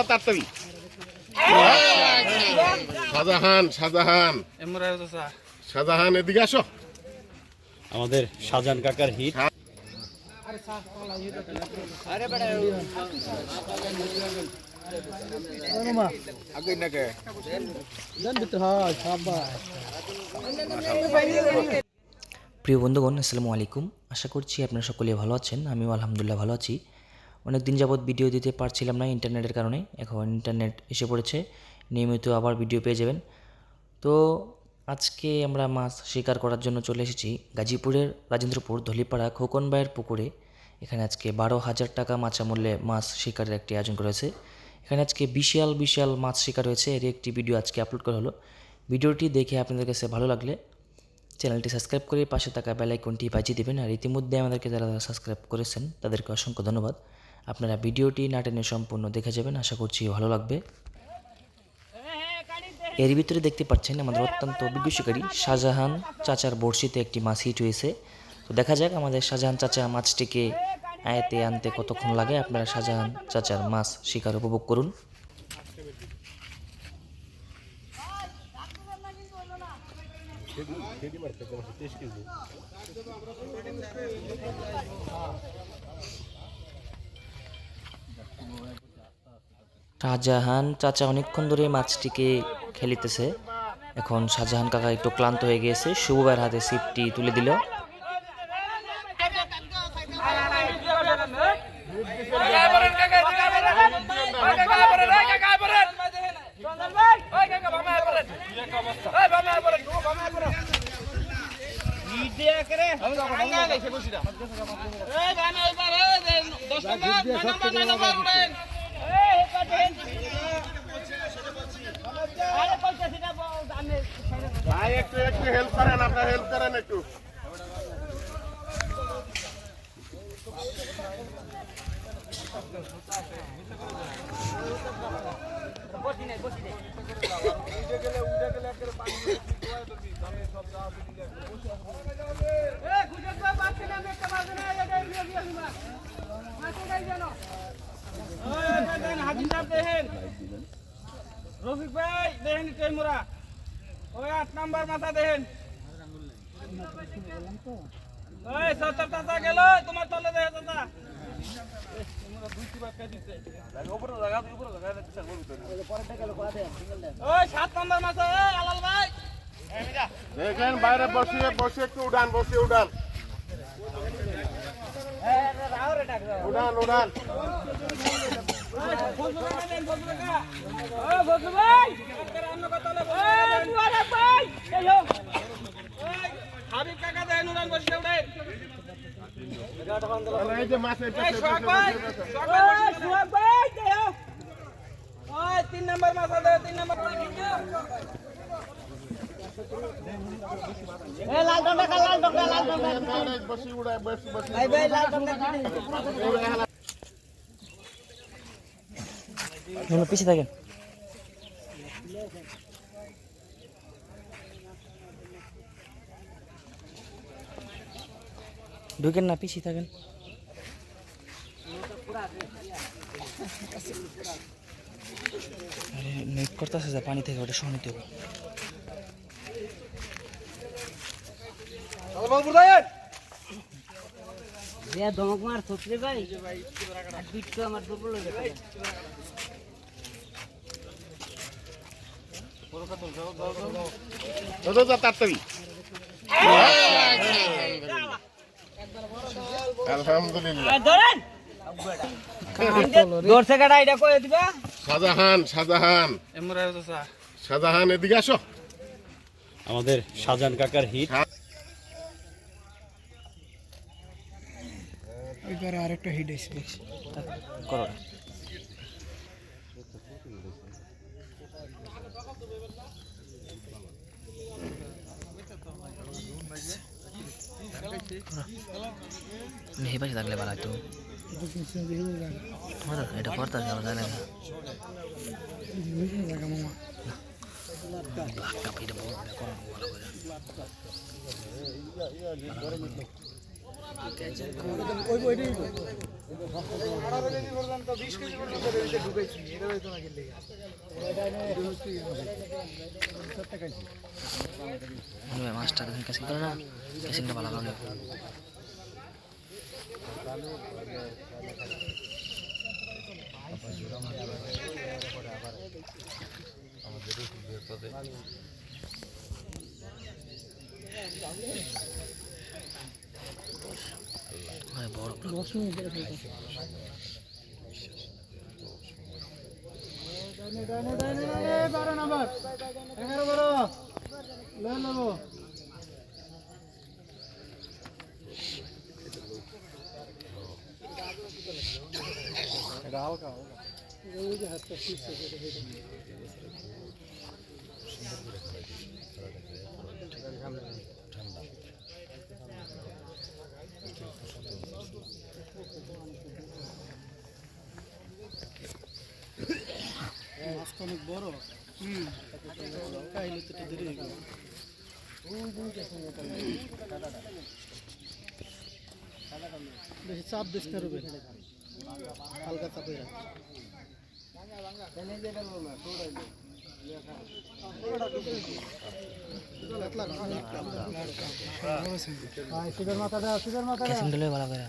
তাড়াতাড়ি শাহজাহান শাহজাহান শাহজাহান এদিকে আসো। আমাদের শাহজাহান কাকার হিট। প্রিয় বন্ধুগণ, আসসালামু আলাইকুম। আশা করছি আপনারা সকলে ভালো আছেন। আমিও আলহামদুলিল্লাহ ভালো আছি। অনেক দিন যাবৎ ভিডিও দিতে পারছিলাম না ইন্টারনেটের কারণে। এখন ইন্টারনেট এসে পড়েছে, নিয়মিত আবার ভিডিও পেয়ে যাবেন। তো আজকে আমরা মাছ শিকার করার জন্য চলে এসেছি গাজীপুরের রাজেন্দ্রপুর ধলিপাড়া খোকন ভাইয়ের পুকুরে। এখানে আজকে 12,000 টাকা মাছা মূল্যে মাছ শিকারের একটি আয়োজন করা হয়েছে। এখানে আজকে বিশাল বিশাল মাছ শিকার হয়েছে, এর একটি ভিডিও আজকে আপলোড করা হলো। ভিডিওটি দেখে আপনাদের কাছে ভালো লাগলে চ্যানেলটি সাবস্ক্রাইব করে পাশে থাকা বেল আইকনটি বাজিয়ে দেবেন। আর ইতিমধ্যে আমাদেরকে যারা সাবস্ক্রাইব করেছেন তাদেরকে অসংখ্য ধন্যবাদ। আপনারা ভিডিওটি না টেনে সম্পূর্ণ দেখে যাবেন, আশা করছি ভালো লাগবে। এর ভিতরে দেখতে পাচ্ছেন আমাদের অত্যন্ত অভিজ্ঞ শিকারী শাহজাহান চাচার বড়শিতে একটি মাছ হিট হয়েছে। তো দেখা যাক আমাদের শাহজাহান চাচা মাছটিকে আয়তে আনতে কতক্ষণ লাগে। আপনারা শাহজাহান চাচার মাছ শিকার উপভোগ করুন। শাহজাহান চাচা অনেকক্ষণ ধরে মাছটিকে খেলিতেছে। এখন শাহজাহান কাকা একটু ক্লান্ত হয়ে গিয়েছে। শুভ ভাইয়ের হাতে ছিপটি তুলে দিল। ভাই একটু হেল্প করেন, আপনারা হেল্প করেন একটু। রফিক ভাই দেখেন ক্যামেরা ওই 8 নাম্বার মাথা দেখেন। ওই 70 টাকা গেল তোমার তলে দেখে দাদা তোমরা দুইটি বাক্কা দিতে উপরে লাগা ওই 7 নাম্বার মাথা আলাল ভাই দেখেন বাইরে বসে একটু উড়ান, বসে উড়ান উড়ান উড়ান। এই যে মাছ 3 নাম্বার মাছ আছে 3 নাম্বার বসে উড়ায় বসে পিছিয়ে থাকেন। ঢুকেন না, পিছিয়ে থাকেন। নেট করতেছে যা পানি থেকে, ওটা সহনিতে হবে। ধমক মার সত্যি ভাই বিট্টু আমার দুপুর তাড়াতাড়ি ধরছে কাটা এটা কই দিবা শাহজাহান শাহজাহান শাহজাহান এদিকে আসো। আমাদের শাহজাহান কাকার হিট। আরেকটা হিট আছে করো। হে পাশে থাকলে ভালো হতো। এটা করতে হবে জানে না। এটা ভালো করে মাছটা ক্যাসিং করে না, ক্যাসিংটা ভালো করে বেশি চাপ দিস না রুবেল, হালকা চাপে রাখ। ক্যাচিং দিলে ভালো করে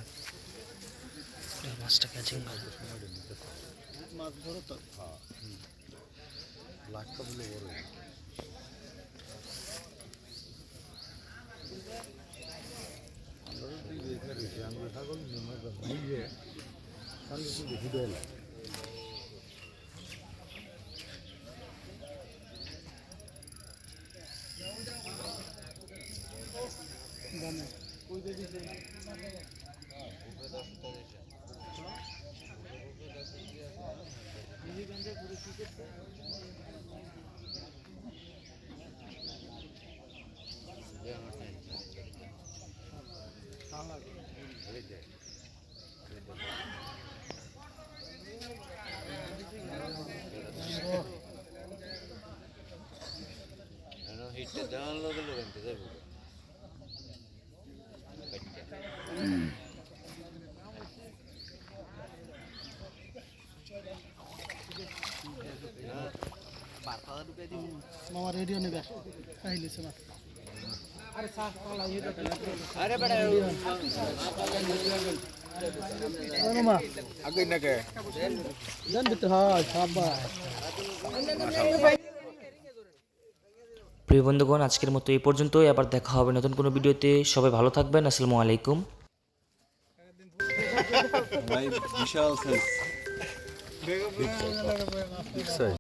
মাছটা ক্যাচিং ভালো। মাছ বড় তো মামা রেডিও নেবে খাইলেছে না। প্রিয় বন্ধুগণ, আজকের মতো এই পর্যন্তই। আবার দেখা হবে নতুন কোনো ভিডিওতে। সবাই ভালো থাকবেন। আসসালামু আলাইকুম। বিশাল সাইজ